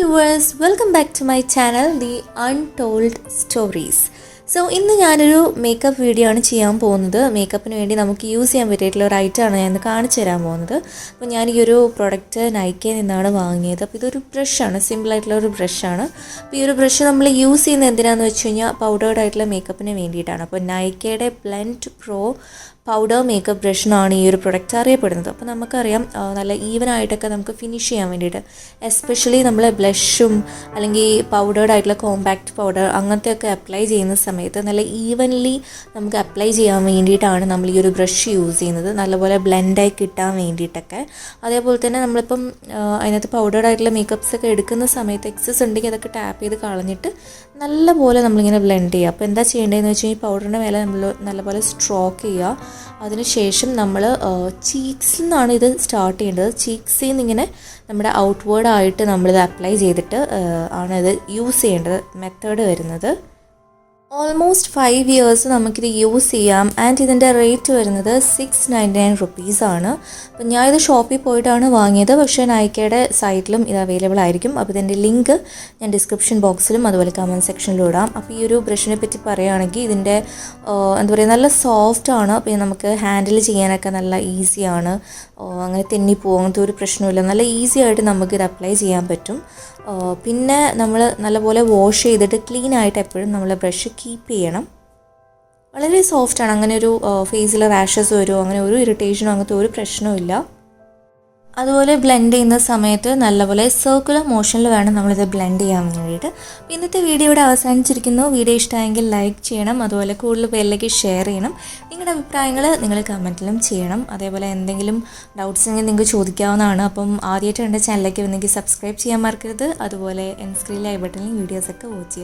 viewers, welcome back to my channel The Untold Stories. So ഇന്ന് ഞാനൊരു makeup video ആണ് ചെയ്യാൻ പോകുന്നത്. മേക്കപ്പിന് വേണ്ടി നമുക്ക് യൂസ് ചെയ്യാൻ പറ്റിയിട്ടുള്ള ഒരു ഐറ്റമാണ് ഞാൻ ഇന്ന് കാണിച്ചു തരാൻ പോകുന്നത്. അപ്പോൾ ഞാൻ ഈ ഒരു പ്രൊഡക്റ്റ് നൈക്കയിൽ നിന്നാണ് വാങ്ങിയത്. അപ്പോൾ ഇതൊരു ബ്രഷാണ്, സിമ്പിളായിട്ടുള്ള ഒരു ബ്രഷാണ്. അപ്പോൾ ഈ ഒരു ബ്രഷ് നമ്മൾ യൂസ് ചെയ്യുന്നത് എന്തിനാണെന്ന് വെച്ച് കഴിഞ്ഞാൽ പൗഡേർഡ് ആയിട്ടുള്ള മേക്കപ്പിന് വേണ്ടിയിട്ടാണ്. അപ്പോൾ നൈക്കയുടെ ബ്ലെൻഡ് പ്രോ പൗഡർ മേക്കപ്പ് ബ്രഷിനാണ് ഈ ഒരു പ്രൊഡക്റ്റ് അറിയപ്പെടുന്നത്. അപ്പോൾ നമുക്കറിയാം നല്ല ഈവനായിട്ടൊക്കെ നമുക്ക് ഫിനിഷ് ചെയ്യാൻ വേണ്ടിയിട്ട്, എസ്പെഷ്യലി നമ്മൾ ബ്ലഷും അല്ലെങ്കിൽ പൗഡേർഡ് ആയിട്ടുള്ള കോമ്പാക്റ്റ് പൗഡർ അങ്ങനത്തെയൊക്കെ അപ്ലൈ ചെയ്യുന്ന സമയത്ത് നല്ല ഈവൻലി നമുക്ക് അപ്ലൈ ചെയ്യാൻ വേണ്ടിയിട്ടാണ് നമ്മൾ ഈ ഒരു ബ്രഷ് യൂസ് ചെയ്യുന്നത്, നല്ലപോലെ ബ്ലെൻഡായി കിട്ടാൻ വേണ്ടിയിട്ടൊക്കെ. അതേപോലെ തന്നെ നമ്മളിപ്പം അതിനകത്ത് പൗഡേർഡ് ആയിട്ടുള്ള മേക്കപ്പ്സ് ഒക്കെ എടുക്കുന്ന സമയത്ത് എക്സസ് ഉണ്ടെങ്കിൽ അതൊക്കെ ടാപ്പ് ചെയ്ത് കളഞ്ഞിട്ട് നല്ലപോലെ നമ്മളിങ്ങനെ ബ്ലെൻഡ് ചെയ്യുക. അപ്പോൾ എന്താ ചെയ്യേണ്ടതെന്ന് വെച്ച് കഴിഞ്ഞാൽ പൗഡറിൻ്റെ മേലെ നമ്മൾ നല്ലപോലെ സ്ട്രോക്ക് ചെയ്യുക. അതിനുശേഷം നമ്മൾ ചീക്സിൽ നിന്നാണ് ഇത് സ്റ്റാർട്ട് ചെയ്യേണ്ടത്. ചീക്സിൽ നിന്ന് ഇങ്ങനെ നമ്മുടെ ഔട്ട്വേർഡായിട്ട് നമ്മളിത് അപ്ലൈ ചെയ്തിട്ട് ആണ് ഇത് യൂസ് ചെയ്യേണ്ടത് മെത്തേഡ് വരുന്നത്. ഓൾമോസ്റ്റ് 5 ഇയേഴ്സ് നമുക്കിത് യൂസ് ചെയ്യാം. ആൻഡ് ഇതിൻ്റെ റേറ്റ് വരുന്നത് 699 റുപ്പീസാണ്. അപ്പോൾ ഞാൻ ഇത് ഷോപ്പിൽ പോയിട്ടാണ് വാങ്ങിയത്, പക്ഷേ നൈക്കയുടെ സൈറ്റിലും ഇത് അവൈലബിൾ ആയിരിക്കും. അപ്പോൾ ഇതിൻ്റെ ലിങ്ക് ഞാൻ ഡിസ്ക്രിപ്ഷൻ ബോക്സിലും അതുപോലെ കമൻറ്റ് സെക്ഷനിലും ഇടാം. അപ്പോൾ ഈ ഒരു ബ്രഷിനെ പറ്റി പറയുകയാണെങ്കിൽ ഇതിൻ്റെ എന്താ പറയുക, നല്ല സോഫ്റ്റാണ്. പിന്നെ നമുക്ക് ഹാൻഡിൽ ചെയ്യാനൊക്കെ നല്ല ഈസിയാണ്. അങ്ങനെ തെന്നിപ്പോകും, അങ്ങനത്തെ ഒരു പ്രശ്നമില്ല. നല്ല ഈസി ആയിട്ട് നമുക്കിത് അപ്ലൈ ചെയ്യാൻ പറ്റും. പിന്നെ നമ്മൾ നല്ലപോലെ വാഷ് ചെയ്തിട്ട് ക്ലീൻ ആയിട്ട് എപ്പോഴും നമ്മൾ ബ്രഷ് കീപ്പ് ചെയ്യണം. വളരെ സോഫ്റ്റാണ്, അങ്ങനെ ഒരു ഫേസിൽ റാഷസ് വരുമോ അങ്ങനെ ഒരു ഇറിറ്റേഷനോ അങ്ങനത്തെ ഒരു പ്രശ്നവും ഇല്ല. അതുപോലെ ബ്ലെൻഡ് ചെയ്യുന്ന സമയത്ത് നല്ലപോലെ സർക്കുലർ മോഷനിൽ വേണം നമ്മളിത് ബ്ലെൻഡ് ചെയ്യാൻ വേണ്ടിയിട്ട്. ഇന്നത്തെ വീഡിയോ ഇവിടെ അവസാനിച്ചിരിക്കുന്നു. വീഡിയോ ഇഷ്ടമായെങ്കിൽ ലൈക്ക് ചെയ്യണം, അതുപോലെ കൂടുതൽ പേരിലേക്ക് ഷെയർ ചെയ്യണം. നിങ്ങളുടെ അഭിപ്രായങ്ങൾ നിങ്ങൾ കമൻറ്റിലും ചെയ്യണം. അതേപോലെ എന്തെങ്കിലും ഡൗട്ട്സ് ഉണ്ടെങ്കിൽ നിങ്ങൾക്ക് ചോദിക്കാവുന്നതാണ്. അപ്പം ആദ്യമായിട്ട് എൻ്റെ ചാനലിലേക്ക് വന്നെങ്കിൽ സബ്സ്ക്രൈബ് ചെയ്യാൻ മറക്കരുത്. അതുപോലെ സ്ക്രീനിലെ ഐ ബട്ടണിൽ വീഡിയോസൊക്കെ വാച്ച് ചെയ്യുക.